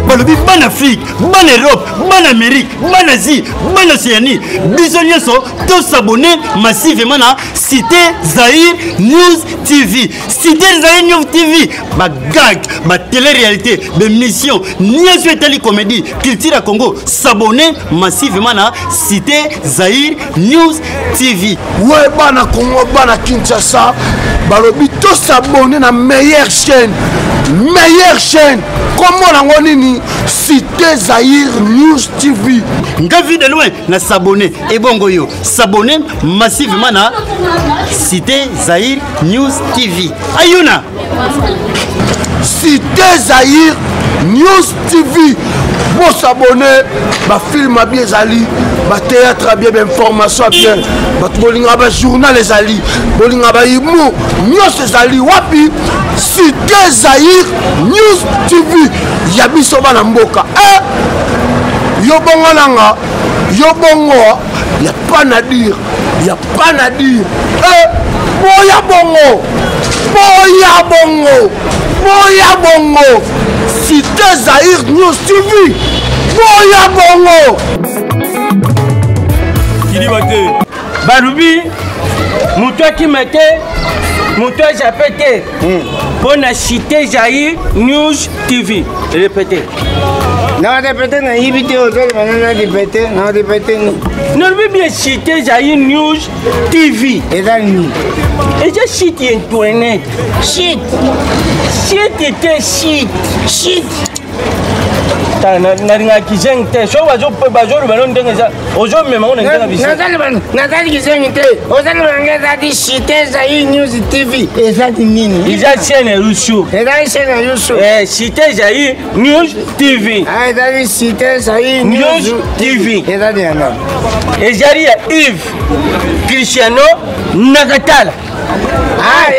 balobi ban Afrique, ban Europe, ban Amérique, ban Asie, ban Océanie. Bisognes sont tous abonnés massivement à Cité Zahir News TV. Cité Zahir News TV. Ma gag, ma télé-réalité, ma mission, Niasu Etali Comédie, Culture à Congo. S'abonner massivement à Cité Zahir News TV. Ouais, bana Congo, bana Kinshasa. Balobi tous abonnés à la meilleure chaîne. Meilleure chaîne. Comment on nini Cité Zahir News TV. Nga vu de loin na s'abonner et bongo yo s'abonner massivement na Cité Zahir News TV. Ayuna Cité Zahir News TV. Pour s'abonner, ma film a bien zali, ma théâtre a bien, ma information a bien, ma bolinga ba journal les ali, bolinga ba imu, news zali wapi, Cité Zahir News TV. Yabi soba na mboka. Yo bongo nanga, yo bongo, y a pas à dire, y a pas à dire. Boya bongo, boya bongo, boya bongo. Cité Zahir News TV. Boya bongo. Kilibate. Barubi, moutoua qui m'était, moutoua j'appelle pour la Cité Zahir News TV. Répétez. Non, répétez, non, répétez, non, répétez. Non, bien Cité Zahir News TV. Et là, nous. Et j'ai cité Internet. Shit. Shit était shit. Shit. Na kizeng te so bazo balo ndenga ozo mema on ndenga bisi Natali kizeng te ozali bangeza di Cité Zahir News TV ezali nini iza chaîne Rushu ezali chaîne Rushu Cité Zahir News TV ezali Cité Zahir News TV ezali yana ezali ya Yves Cristiano Nakatala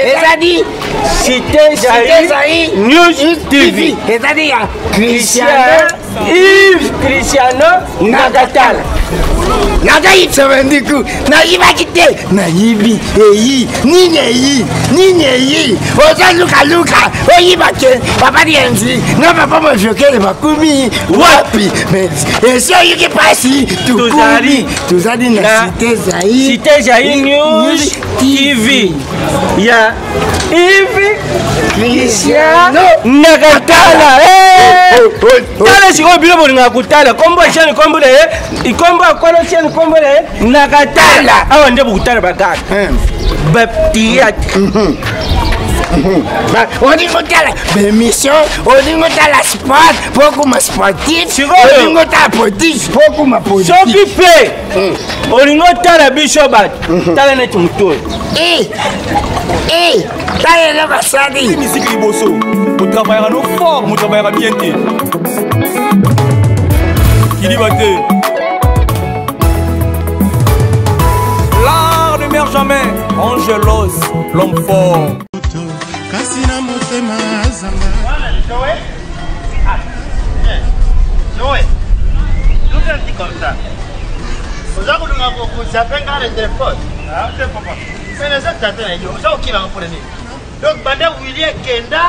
ezali Cité Zahir News TV ezali ya Yves Cristiano Nakatala. Nagayi tsabandiku nayibaki te nayibi eyi nini eyi ozaluka oyibake papa dienzi no papa mojokele makumi wapi eso yuki pasi tuzali na Cité Zahir News TV ya Yves Cristiano Nakatala. Tala siko bilo bolinga kutala kombo chani kombo le ikombo akono chani kombo le Nakatala awa nde bukutala bagaka baptiat odingotala bemission odingotala sport pokuma sportif odingotala politique pokuma politique soki pe odingotala biso bato tala neti mutoi tala eloko asali musique liboso vous travaillerez nos formes vous travaillerez bien Kilibate. L'art ne meurt jamais. Angelos, l'homme fort. Kasina motema azanga. Joël. Joël. Nous sommes dit comme ça. Vous avez beaucoup ça fait quand le téléphone. Ah, c'est papa. Mais les autres t'attendent. Vous avez qui va prendre. Donc banda Willy Kenda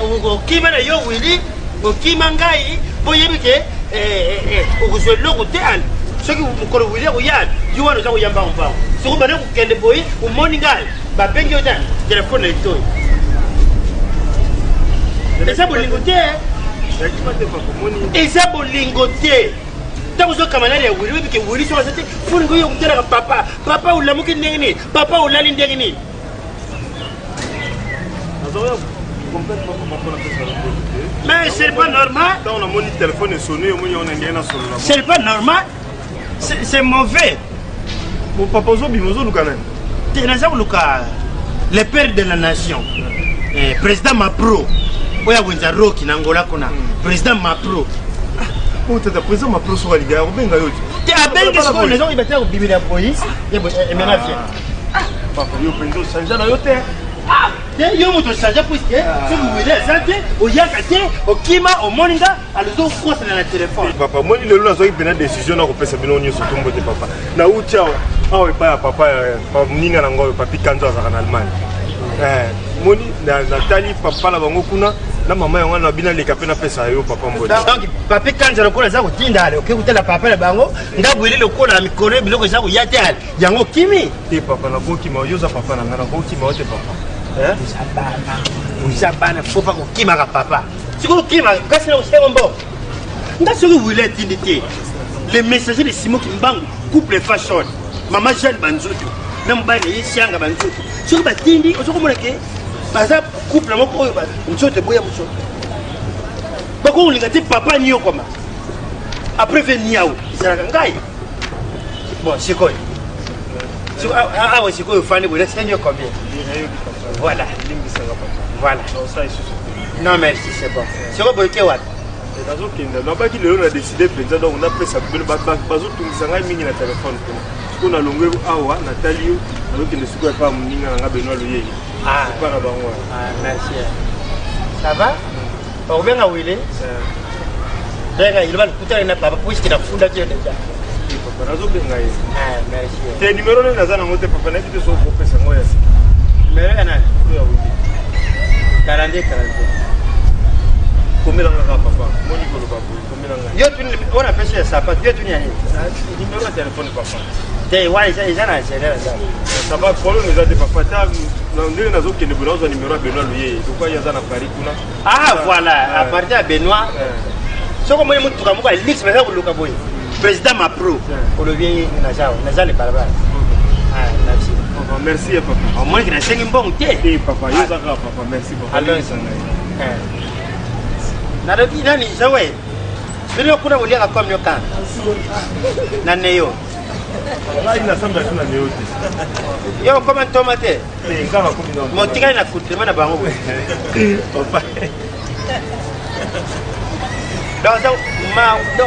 au Kimana yo Willy au Kimangai boyebike ukuzwe lo kutel soki ukolo Willy uyal you want to yamba umba so bana kukende boy umoni ngal ba bengi otan telephone litoy esa bolingote esa bolingote tabuzo kamana ya Willy bike Willy so sate funi ngoyo kutela papa ulamuki ndengini papa ulali ndengini mais c'est pas normal. On a mon téléphone est sonné, on est bien sur le. C'est pas normal. C'est mauvais. Mon papa Zobimozo Lukanen. Le père de la nation, président Mapro. Oya wenza roki na Angola kona. Président Mapro. Oh, t'es président Mapro sur la Liga. Obenga yo. T'es à Bengue sur les gens ils battent au bibi la police. Et maintenant viens. Papa yo penzo sanja na yo te. Ah, yo moto sanja puisque si vous voulez santé, au yakate, au kima, au moninga, à l'autre croise dans le téléphone. Papa, moi il est là, il y a une décision à repasser, mais on y est sur ton côté, papa. Na où ciao. awa epai ya papa moninga na ngo papi kanzo azalaka na Allemagne moni natali papa na bango kuna na mama yango na bina leka pe na pesa yo papa mboni donc papi kanzo lokola za kotinda ale oke kutela papa na bango ndabweli lokola na mikolo biloko za koyate ale yango kimi te papa na kokima oyoza papa na nga na kokima ote papa usabana fofa kokima ka papa siko kima kasi na usengo mbo ndasoko wile tindi te le messager de Simon Kimbangu couple fashion mama Jeanne Banzoto na mbane yesianga Banzoto soko batindi osoko monake baza couple moko oyo Banzoto boya muso bako ulinga te papa niyo koma après venir izalaka ngai bon sikoy siko awa sikoy fani bola senyo combien voilà voilà non merci c'est bon siko boyke wat nazokenda nabaki lelo na décidé mpenza donc napesa bino bazotungisa ngai mingi na telefone siko nalongwe awa natali yo nazokende sikoyo epa moninga na nga Benoît Loyeli epa na bango merci ça va obenga wile benga ilobali kutana na papa puisque na funda tio deja papa nazobenga ye merci te numéro nini naza nango te papa nayebi te so kopesa ngo ya sika numéro ya nani oyo awili 42 komela nga kaka papa moni koloba boye komela nga yo tuni ona pesa ya sapato yo tuni ya nini numéro ya telefone papa te wana eza na général za ça va problème eza te papa ta ndenge nazokende boye nazwa numéro ya Benoît Loyeli pourquoi ye aza na Paris kuna voilà à partir ya Benoît soko moni mutuka moko ya lix baza koluka boye président Mapro olobi naza le barabara merci merci papa au moins que na sengi mbongo te papa yo za kaka papa merci papa alors nalobi nani zawe bino kuna uliaka kwa mnyoka na neyo ngai nasambela tuna neyo te yo koma tomate ngaka kumi na motikali na kutrema na bango papa donc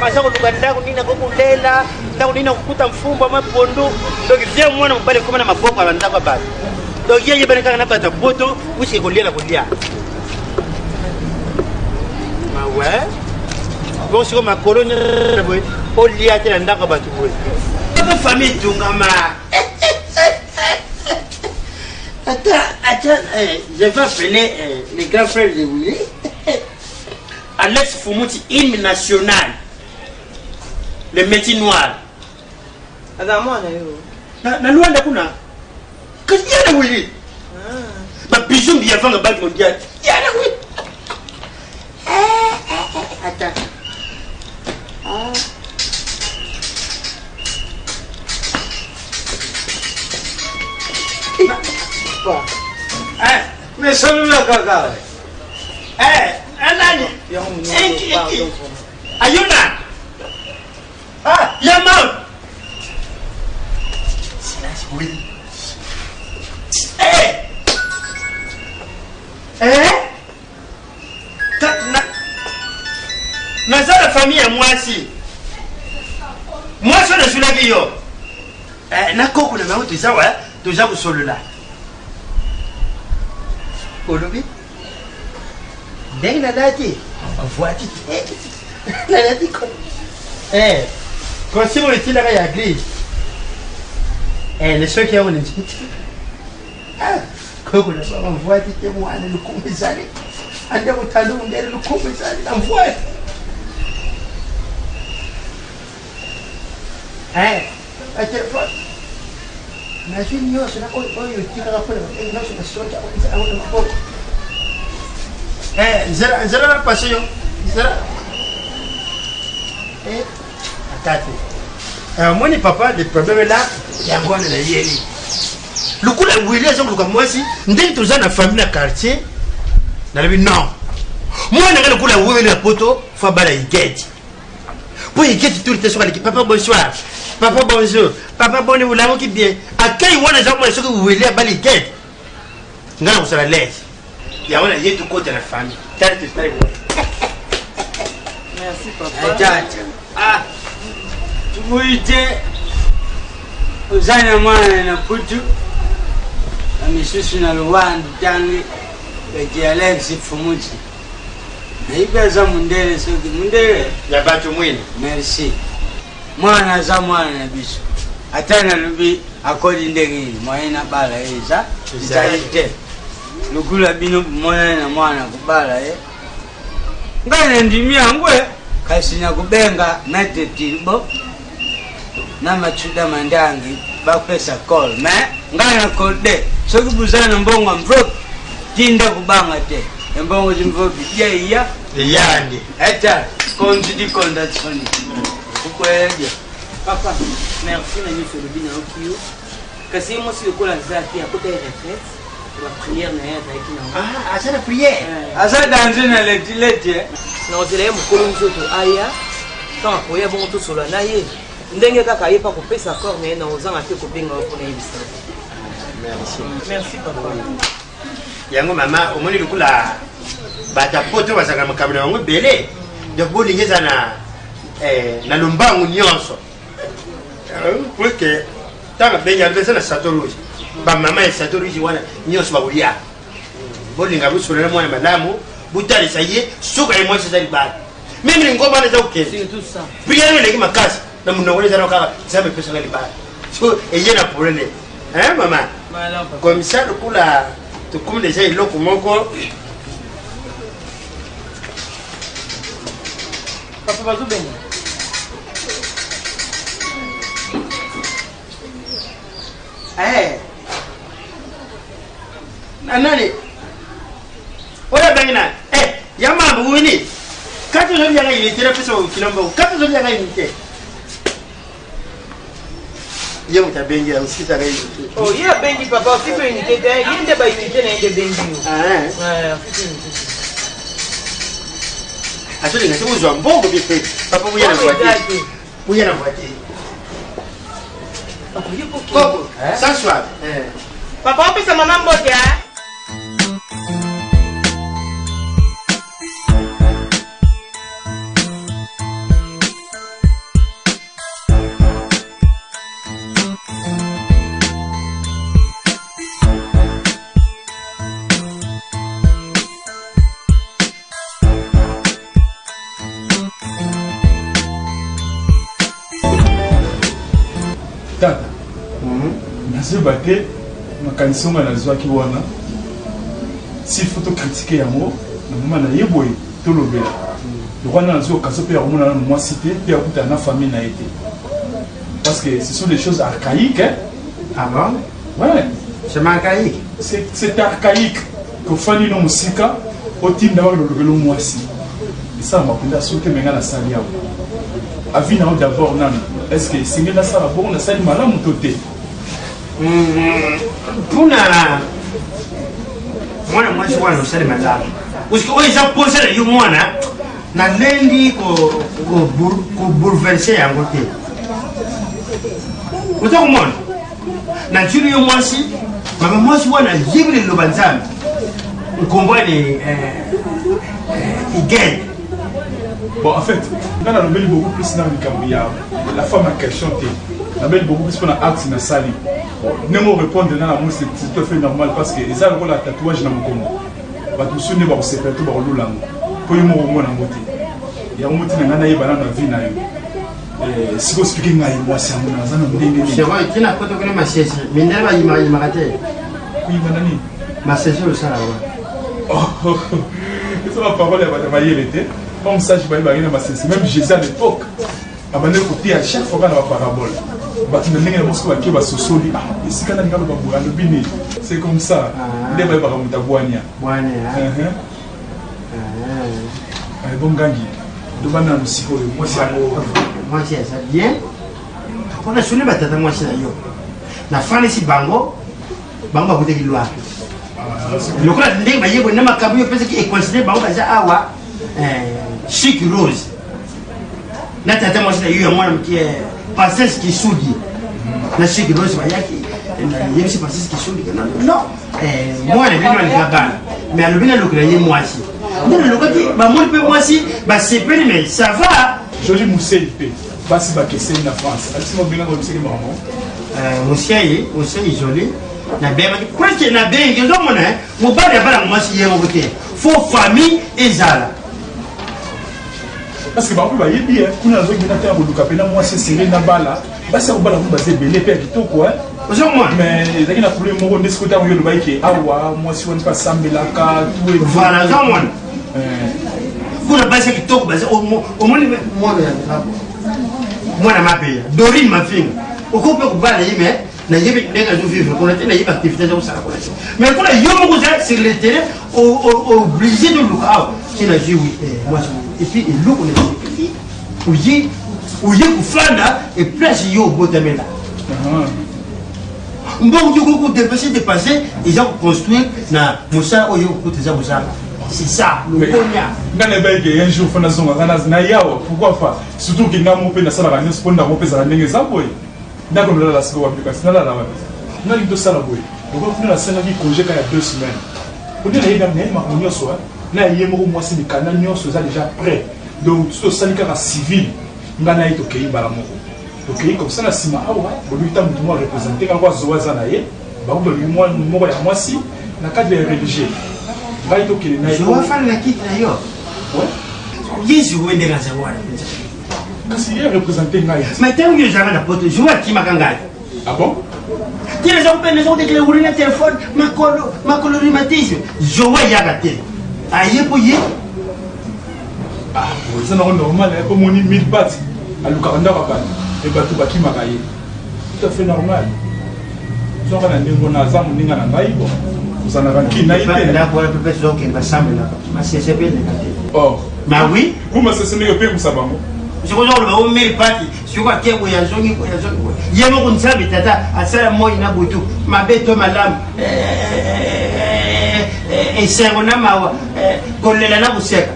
aza koluka ndako nini akokulela ndako nini akukuta mfumbo mapondo donc vie mwana mobali ekoma na maboko ya ndako ya bato donc ye yebani kaka na bato ya poto usike kolia na kolia ouais bon siko makolo boye olia te na ndako ya bato boye famille tungama attends je vais appeler les grands frères de Willy Alex Fumuti, hymne national. Le métier noir. Na Luanda kuna. Qu'est-ce qu'il y a là, Willy? Ma bijou bien avant le bac mondial. Il y a là, oui. Attends. Mais celui-là, Kaka. Nani? Ayuna. Yaman. Silence, oui. Naza la famille à moi si. Moi je suis la vie yo. Na koko na mawo tuza wa, tuza ku solo la. Olobi? Dès la date, on voit tout. La date, quand si on est là, il y a gris. Les ceux qui ont une petite. Quand on voit tout, moi, le commissaire. On a au talon, le commissaire, on voit. À quelle fois? Imagine, yo, c'est là où tu vas rappeler. Et là, c'est la sorte à un Zera la passé yo. Zera. Attends. Moi ni papa le problème là, il y a quoi na yeli. Le coup la wili azo luka moi si, ndeni toza na famille na quartier. Na lebi non. Moi na le coup la wili na poto, faut bala igeti. Pour igeti tout le temps sur l'équipe. Papa bonsoir. Papa bonjour. Papa bonne vous l'avez qui bien. À quel wana za moi ce que vous wili a bala igeti. Ngana usala laisse. Il y a un tout côté de la famille. Merci papa. Tu veux dire, vous avez un putu, je suis dans le Wand, le Alex Fumuti. Mais il y a un mundere, il y a un mundere. Merci. Moi, je suis un biche. atana lubi akodi ndenge moyena bala eza izalite lukula bino moyena mwana kubala ngane ndimi yangwe kasinya kubenga na tetilbo na machuda mandangi bapesa call me ngana kode sokubuzana mbongo mvropi tinda kubanga te mbongo zimvropi iya yandi eta konti di condatsoni kukwelebya papa merci na nyonso olobi na okio kasi ye mwasi lokola aza te akota ye retraite bapriere na ye azalaki nango aza na priere aza danse na letileti na ozela ye mokolo nzoto aya ntango akoya bongo tosola na ye ndenge kaka ayepa kopesa corps na ye na ozanga te kobenga yo mpona yebisa merci papa yango mama omoni lokola bata poto bazalaka makambo na bango ebele donc bolingi eza na lombangu nyonso poke ntango abengi abe eza na sato rouge bamama ya sato rouge wana nyonso bakolia bolinga bosolola mwana malamu botalisa ye suka ye mwasi eza libala meme lingomba wana eza kokende priere elengi makasi na monongo eza na kaka nzambe epesanga libala so eye na probleme mama comme ça lokola tokomi deja eloko moko papa bazobenga nani oya bengi na yamambo wini kati ozolianga unité na pesa okilombo kati ozolianga unité ye moto abengi osikisaka ye abengi papa ofiki unité te ye nde baunité na ye nde bengi azolinga te kozwa mbongo bipe papa buya na voiture buya na voiture sans soir papa opesa mama mbote tata nazoyeba te makanisi onga nazwaki wana si faut critiquer yango na moma na ye boye tolobela lokwana nazwi okazo mpe ya komona nano mwasi te mpe yakutana na famille na ye te parce que ce sont des choses archaïques ah bon ouais c'est archaïque c'est archaïque kofandi no mosika otinda balolobela mwasi esala makonda soki te menga nasali yawo avi nao d'abord nano est ce que sengeli nasala bongo nasali malamu to te mpona mwana mwasi wana osali malamu parceke oyo eza posa na yo mwana nalendi kobouleverse yango te oza komona na ntili yo mwasi mama mwasi wana yebile liloba nzambe nkombwani igene. Bon, en fait, on a beaucoup plus dans le la femme en question. On a beaucoup plus pour l'acte dans la salle. Ne me répondre dans la mousse, c'est tout à fait normal parce que les gens ont un tatouage dans le Congo. Bah, tout ce n'est pas secret, tout le monde. Pour y mourir, on a monté. Il y a un motif dans la vie dans la vie. Si vous expliquez, moi, c'est un peu. C'est vrai, tu n'as pas de ma chaise. Mais il m'a raté. Oui, madame. Ma chaise, c'est ça. Oh, c'est ma parole, elle va y aller. Comme ça, je vais aller dans ma chaise. Même Jésus à l'époque, à chaque fois qu'on a la parabole. C'est comme ça. Bon gangi. Moi c'est bien. On a sonné batata moi c'est yo. Na fane si bango. Bango ba kuteki lwa. Lokola ndenge bayebo na makabu yo pesa ki e considérer bango baza awa chic rose. Na tata moi c'est yo mwana mki passes qui soudi. Na chic rose bayaki. Il y a aussi passes qui soudi. Non. Moi le bino ni kabana. Mais le bino lokela ye moi si. Le côté, moi je peux moi aussi, c'est peu, mais ça va. Joli Mousseil, Bassi Bakessé en France. Est-ce que vous avez dit Mousseil, joli. Na bien, quoi que na bien, je dois monnaie, mon père n'a pas la moitié en côté. Faut famille et zala. parce que bakomi bayebi kuna nazoki na te koluka pena mwasi esenge na bala basi akobala ngo baza ebele mpe ya kitoko mais ezalaki na problème moko nde sikoyo ntango yo olobaki ke awa mwasi wani mpe asambelaka voilà ozomona kuna basi ya kitoko baza omoni mwana mabeya dorine mafinga okoki mpe kobala ye mais nayebi ndenge azovivre kuna te nayebi activité ezakosala kuna te mais kuna yo moko oza sur le terrain obligé de luka awa ti nazwi wi mwasi et puis eloko naepi oye kofanda eplace yo obotamela mbongo ti okoki dépassé eza koconstruire na mosala oyo okuta eza mosala c'est ça lokonya nga nayebayeke un jour fo nazongaka na yawa pourquoi pas surtout ke nga mo mpe nasalaka nyonso mpo ndango mpe ezala ndenge eza boye ndako nalala sika wapi kasi nalala wapi nali tosala boye lokola kuna nasengaki congé ka ya 2 semaines onde nayebi makambo nyonso na ye moko mwasi mikanda nyonso eza déjà prêt donc so tosali kaka civil nga na ye tokei mbala moko tokei comme ça na nsima awa bolobi ta motu moko areprésente kaka azowa eza na ye bakobelobi moko ya mwasi na cadre ya religieux ngai tokende na ye wafana na kiti na yo yesu wendenge azango wana kasi ye représente ngai mais ntango yo ezalaka na poto jour akimaka ngai ah bon ti naza kodekele wuli na telefone makolo rhumatisme jowa eyaka te aye po ye eza nango normal po moni 1000 bat alukaka ndako bato e bato bakimaka ye tout à fait normal zonga na ndenge wana aza moninga na ngai bo ozalaka nkina ye ma oui kumasese ndenge opekusa bango sikozoloba omeli pati siko akebo yazongi ye moko nzambe tata asala moi na butu mabe to malamu esengo na mawa kolela na koseka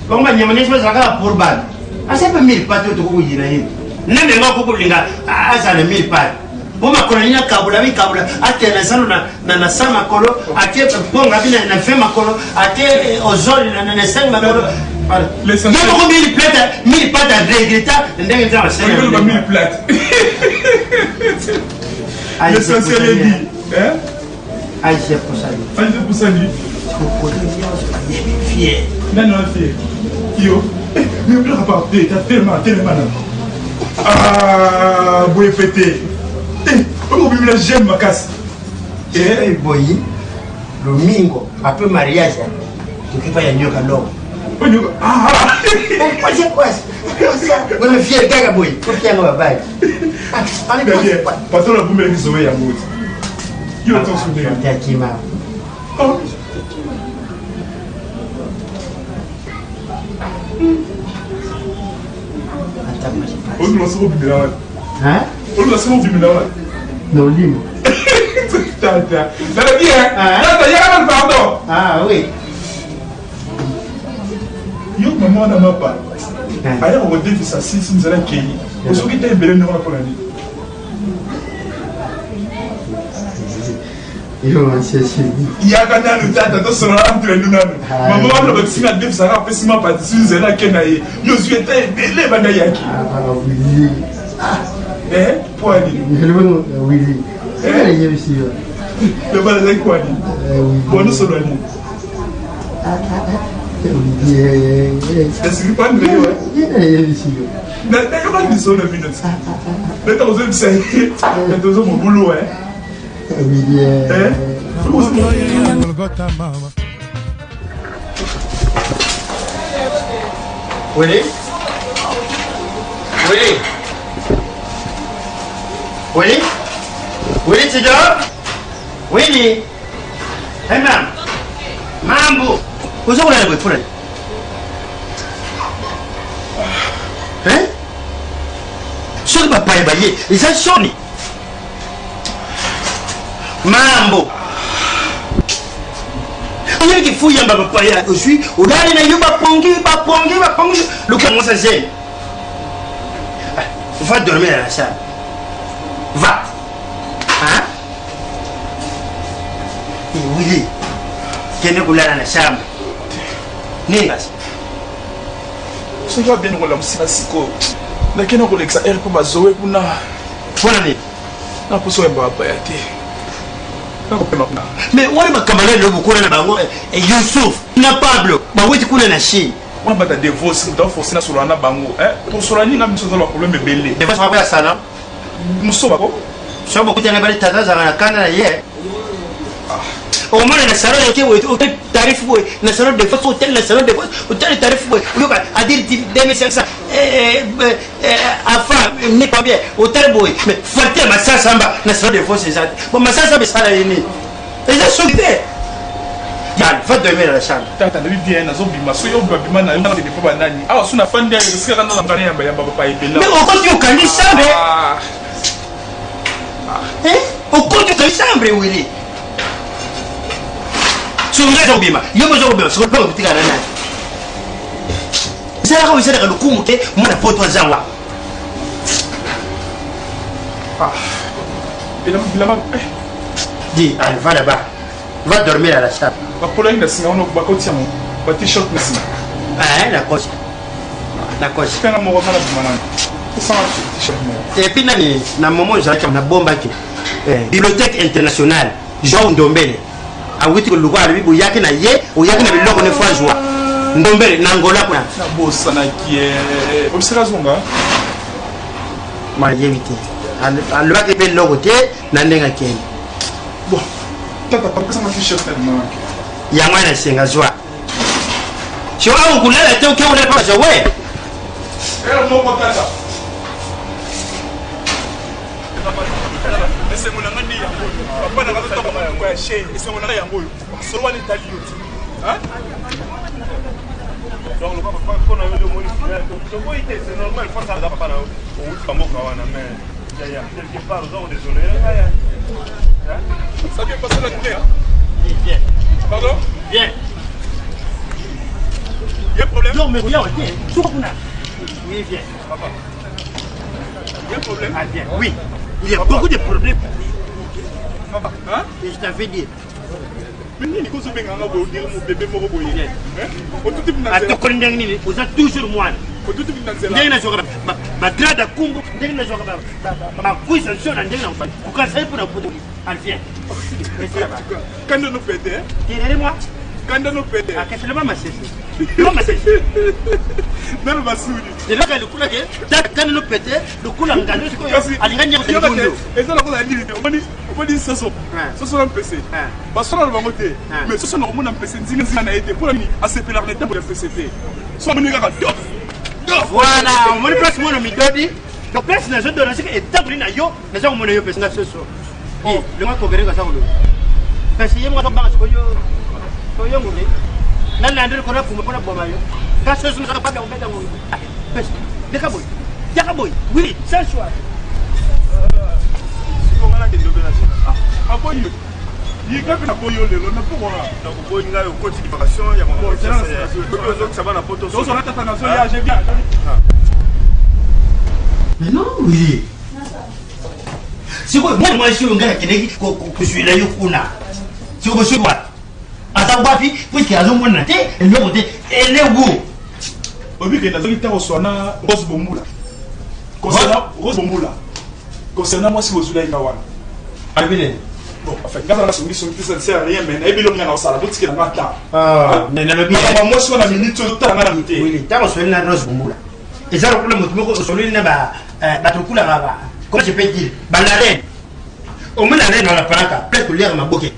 bango banyama nesi bazala kaka pour bana asepe mili pati oyo tokokuyina ye ndenge nga kokolinga azala mili pati po makolo nini akabula bikabula ate na zalo na sa makolo ate ponga bina na fe makolo ate ozoli na sengi makolo yemoko mili plate aregreta ndenge nza basena mili plate l'essentiel est dit aise posani fier nani wana fier yo mibilaka parte tatelema boye fete okobimila geme makasi boyi lomingo apres mariage tokipa ya nyoka longo wena fier kaka boyi ofianga babaki patron abumelaki zowe ya moti yo tosudekima olulasa kobimela wana olulasa kobimela wana nolimo tata nalobi yakana pardon oui yo mama wana mapa ayaka kodefisa sisi nzela kei osoki te ebele ndenge wana mpona nini yaka nanu tata tosolola mpilenu nanu mama wana bakisinga defisaka apesi mapati si nzela ke na ye yozwi eta ebele ebanda yaki po anini lobala ezaki po anini bono solola nini esiki pandre yo nayokaki biso na minute neta kozobisa ye tozo mobulu Willy? Willy? Willy? Willy, tu dors? Willy? Hey, mam. Mambo. Cosa vuole voi pure? Sono papà e baglie, e sai soni. Mambo. Oye ki fu yamba papa ya osui, odali na yo ba pongi. Le comment ça c'est? Va dormir à la salle. Va. Hein? Et Willy. Kende kulala na shamba. Nini basi? Sio bien ngola msina siko. Lakini koleksa erpo bazowe kuna. Fona nini? Na poso emba papa ya te. Mais wale makamala lobo kuna na bango Yusuf na Pablo baweti kuna na shi on va te divorcer, on va forcer sur la bango. Pour cela, il y a un problème de belé. Des fois, ça va ça, non? Nous sommes pas. Je suis beaucoup de tata dans la canne hier. Au moins, le salon de hôtel tarif, le salon de force, hôtel, le salon de force, hôtel tarif, à dire 2500. Enfin, n'est pas bien, hôtel boy, mais faut-il ma samba, le salon de force, c'est ça. Bon, ma samba, ça l'a aimé. Et ça, c'est fait. Yann, va dormir dans la chambre. Tata, tu bien, na zombie, ma soeur, babima, na yona de papa nani. Ah, sous la fin de l'année, c'est quand on a parlé à papa et Bella. Mais au compte, tu connais ça, mais. Au compte, tu connais ça, mais oui. Sur le réseau, bima, il y a besoin de se reprendre au petit garana. C'est là où il s'est le coup, moi, la photo à Zawa. Et la maman, dis, allez, va là-bas. Va dormir à la chambre. Pour la ligne, on va continuer mon t-shirt. Ah, la coche. La coche. C'est un moment de et puis, dans le moment où j'ai la bombe, Bibliothèque internationale, Jean Ndombele. A witi ko lugo ali bu yaki na ye o yaki na biloko ne fois joie Ndombele na Angola kuna na bossa na kie obsera zonga ma yevite al ba ke be logo te na ndenga keni bon tata pas ça ma t-shirt tellement ya mwana senga joie sio au kulala te ukiwa unapa za we era mo tata c'est mon ami papa n'a pas de quoi chez et c'est mon ami yango solo wali tali yo hein donc le papa qu'on a eu le moni donc c'est normal faut ça papa na o kamo kawana mais ya quelque part donc désolé hein ça vient passer la nuit hein viens pardon viens il y a problème non mais viens tout kuna oui viens papa il y a problème ah viens oui il y a beaucoup de problèmes. Papa, hein? Et je t'avais dit. Mais il faut se faire un bébé moro boy. À tout le monde, vous êtes toujours moi. Ndenge joga ba grade kumbu, ndenge joga ba puissance na ndenge na mfanya. Ukasai pour pour alvien. Quand nous péter, tirez-moi. Quand nous péter. Ah, qu'est-ce que ma cesse? Non ma cesse. Non ma souri. Et là quand le coup là quand nous péter, le coup là ngalo c'est alinganya ko ngondo. Et ça là ko la dire, on dit ça so. Ça so un PC. Parce que là va monter. Mais ça so normalement un PC nzinga na été pour ni assez pelar l'état pour le PCT. So moni ka top. Voilà, on me place mon ami Dodi. Donc place na zodo na sika établi na yo, na zo mon yo pesa na soso. Oh, le ma ko bereka sa ulo. Kasi yemo ka banga ko yo. Ko yo ngule. Na na ndiri ko na kuma pona boma yo. Ka soso na ka pa ka ngombe ngombe. Pesa. Deka boy. Deka boy. Oui, sans choix. On a des donations. Ah, boy. Il y a un boyo le long pour moi. Donc boy nga yo côté de vacation, il y a mon ça va la poto. Donc on a ta nation là, j'ai bien. Mais non, oui. Si quoi moi je suis un gars qui je suis là yo kuna. Si vous suis quoi? Ata bafi, puisque azo mona te, et le côté et le goût. Obi que nazo kita oswana Rose Bombula. Concernant Rose Bombula. Concernant moi si vous êtes là wana. Abine. Bon, en fait, quand on a soumis sur ça ne sert à rien, mais il y a un salaire, parce qu'il y a un matin. Ah, mais moi, je suis en minute, tout à l'heure. Oui, tu as reçu la Rose Bombula. Et ça, le problème, c'est que celui là, comment je peux dire, la reine. Au moins, la reine dans la paraka, peut-être que l'air m'a bloqué.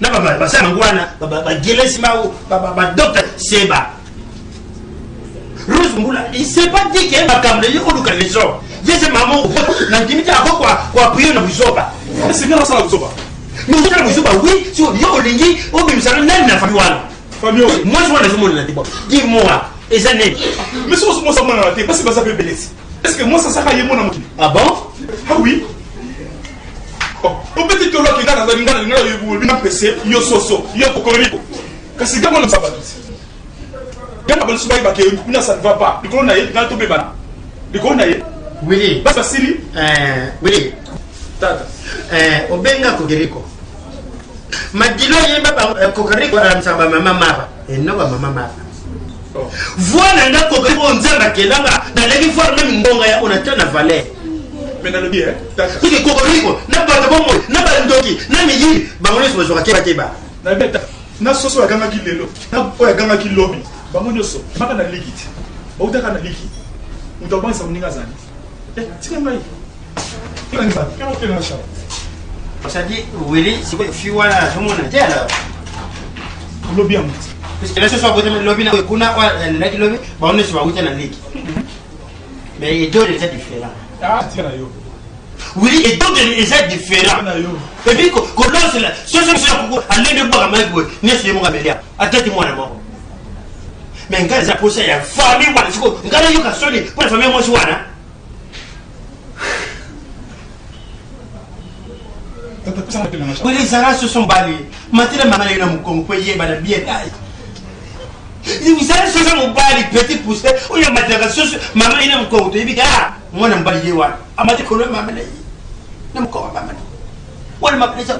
Na ba ça ngwana ba gelesi ma ba docteur Seba. Rose Bombula, il s'est pas dit qu'il va camber yo ko les gens. Yese maman na dimita kwa prier na buzoba. C'est bien ça la buzoba. Nous on a buzoba oui, si yo olingi o bimisana nani na famille wana. Famille moi je vois les hommes là dis-moi. Dis-moi, et ça n'est. Mais si on ça mona la parce que ça peut belesi. Est-ce que moi ça sera yemo na moti? Ah bon? Ah oui. Oh, on peut dire que là qui dans la ngana yo bina PC, yo soso, yo kokoriko. Kasi kama na sabato. Kama bana subai ba ke na ça ne va pas. Diko na ye na to bebana. Diko na ye. Oui. Basta sili? Oui. Tata. Obenga kogeriko. Madilo yeba kogeriko amsamba mama mapa. No ba mama mapa. Voilà nga kogeriko nzamba kelanga na legi forme mbonga ya onatana valeur. Mais dans le bien, tata. Parce que kogeriko na ba bomo na ba ndoki na miyi ba ngone so joka keba keba. Na beta na soso ya ganga ki lelo. Na po ya ganga ki lobby. bango nyonso maka na ligi te bautaka na ligi moto abangisa moninga azali tika ngai osadi wili sikoyo fi wana nazomona te alors lobi yango parce que là ce soir bote lobi na kuna laki lobi bango nyonso bauta na ligi mais les deux déjà différents tika na yo oui et donc déjà différents et puis quand lance là ce sont aller de boire mais ni c'est mon gamelia atati moi na moko mais ngala za posa ya famille wana siko ngala yo ka soni pour la famille moi si wana oui les arabes se sont balayés maintenant maman est dans mon congo pour y aller bien taille vous savez ce sont mon bali petit poussé ou y a matériel maman est dans mon congo tu dis ah moi n'aime pas y aller amati kono maman na mko maman wala mapesa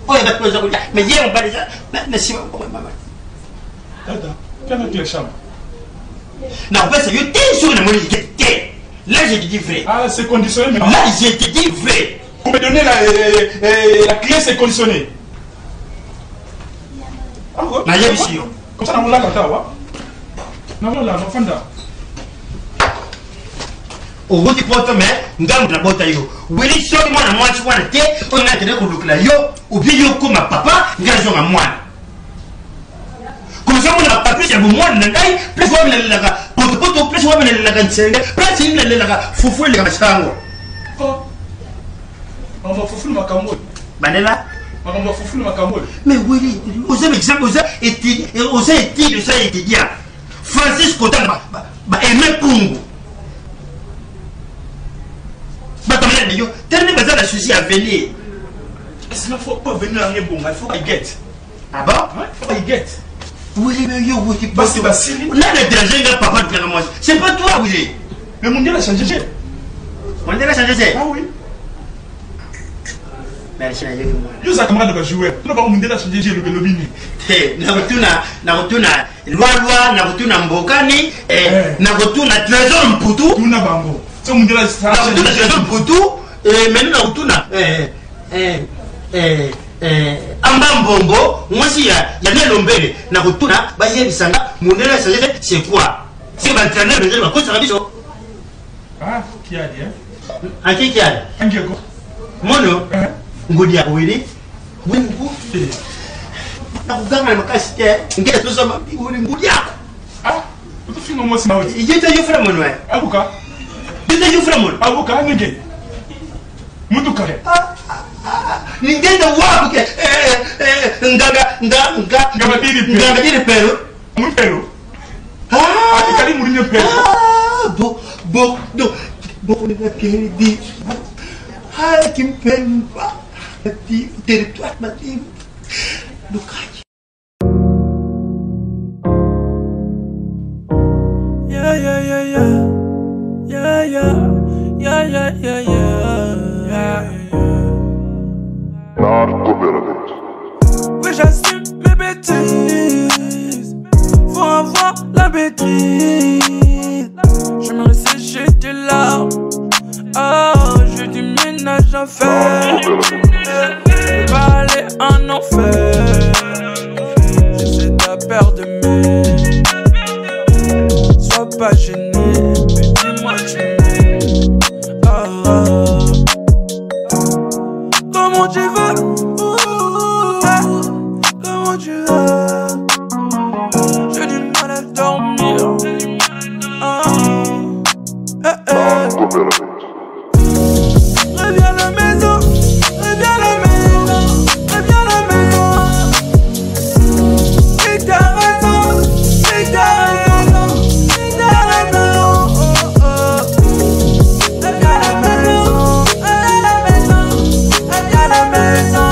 oh ya mapesa kuja mais yeye on bali na si maman tata kana tu chama non en fait c'est yo t'es sur le monde là je te dis vrai ah c'est conditionné mais là je te dis vrai pour me donner la clé c'est conditionné ah ouais na y'a bisi yo comme ça on l'a kata wa non là non fanda owuti poto me ngambu na bota yo wili soki mwana mwachi wana te ona tene kulukula yo ubi yo kuma papa ngazo nga mwana comme ça mwana papa c'est bon mwana ngai plus wa mele laka poto plus wa mele laka nsenge plus il mele laka fufu le kama sango oh on va fufu makambo bandela on va fufu makambo mais wili oza exemple oza étude ça étudiant Francis Kotanga ba aimer pungu yo tellement besoin de souci à venir il ne faut pas venir à rien bon il faut qu'il get ah bon ouais faut qu'il get oui mais yo oui c'est Basile on a le danger de papa de moi c'est pas toi oui le mondial a changé on a changé ah oui merci yo ça camarade va jouer tu vas au mondial a changé le lobini na rotuna loi na rotuna mbokani na rotuna trésor mputu tuna bango so mondial a changé trésor mputu et maintenant rotuna amba mbongo mwasi ya nelombele na rotuna ba yebisanga mondial a changé c'est quoi c'est ba traîner le ba kosa biso ah qui a dit hein qui a angeko mono ngodi ya wili wingu na kuganga makasi te ngeke to sama ngodi yako ah tu fingo mo sima oti ijeta yo fra mono abuka ijeta yo fra mono abuka ngeke mutu kare ningenda wapo ke ngaga diri pero mu pero ah kali murinyo pero bo ni na kiri di ha kim pemba di territoire mati lukaji oui j'assume mes bêtises faut avoir la maîtrise je me sécher des larmes oh j'ai du ménage à faire pas aller en enfer j'essaie ta paire de mains sois pas gêné mais dis-moi tu m'aimes comment tu veux comment tu veux j'ai du mal à dormir reviens à la maison reviens à la maison reviens à la maison et t'as raison et t'as raison et t'as raison reviens à la maison reviens à la maison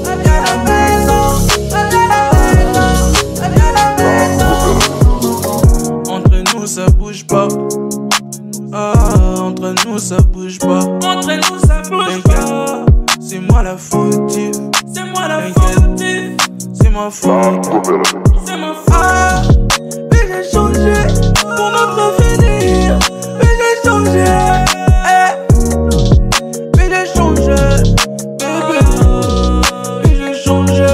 reviens à la maison reviens à la maison reviens à la maison entre nous ça bouge pas entre nous ça bouge pas. Entre nous ça bouge pas. C'est moi la fautive. C'est moi la fautive. C'est ma faute. C'est ma faute. Mais j'ai changé pour notre avenir. Mais j'ai changé. Mais j'ai changé. Bébé. Mais j'ai changé.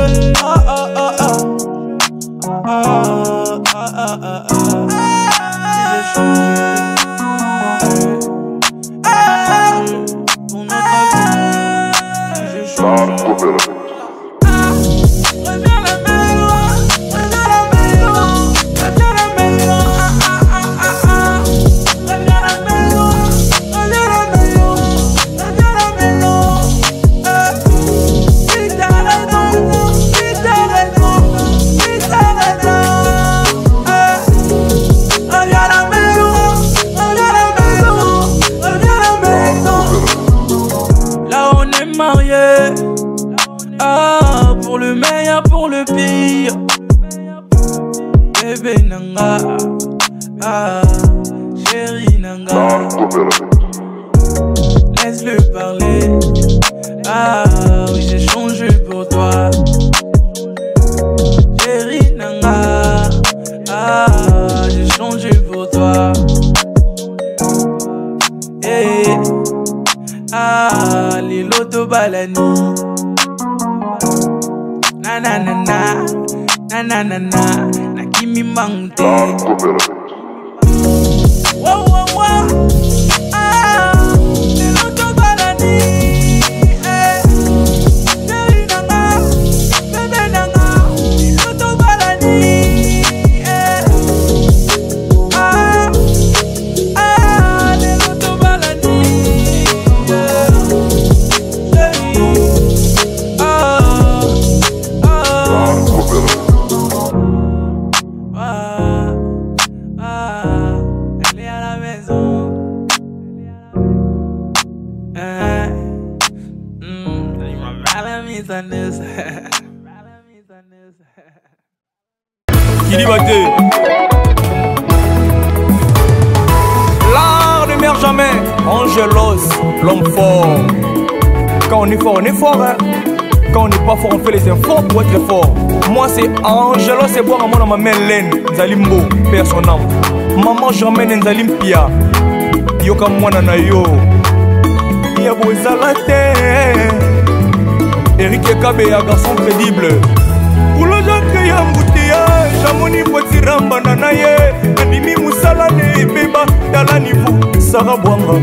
Pour le meilleur, pour le pire. Bébé Nanga, chérie Nanga. Laisse-le parler. Oui, j'ai changé pour toi. Chérie Nanga, j'ai changé pour toi. Hey, les lotos balani. Na na na na, na na na na, na kimi mangte. Wow wow wow, le loto balani. Chérie nanga, bébé nanga, le loto balani. Le loto balani. Elle est à la maison. Qui dit batté? L'art ne meurt jamais. Angelos, l'homme fort. Quand on est fort, hein. Quand on n'est pas fort, on fait les efforts pour être fort. Moi c'est Angelos, c'est boire à moi dans ma main laine. Nzalimbo, père son âme. Maman j'emmène Nzalim Pia. Yoka mwana na yo. Yabo Zalate. Eric Ekabe, un garçon crédible. Pour le gens qui ont embouteillage, Jamoni Potiramba Nanaye. Animi Moussala ne Beba, Dala Niveau, Sarah Bouanga.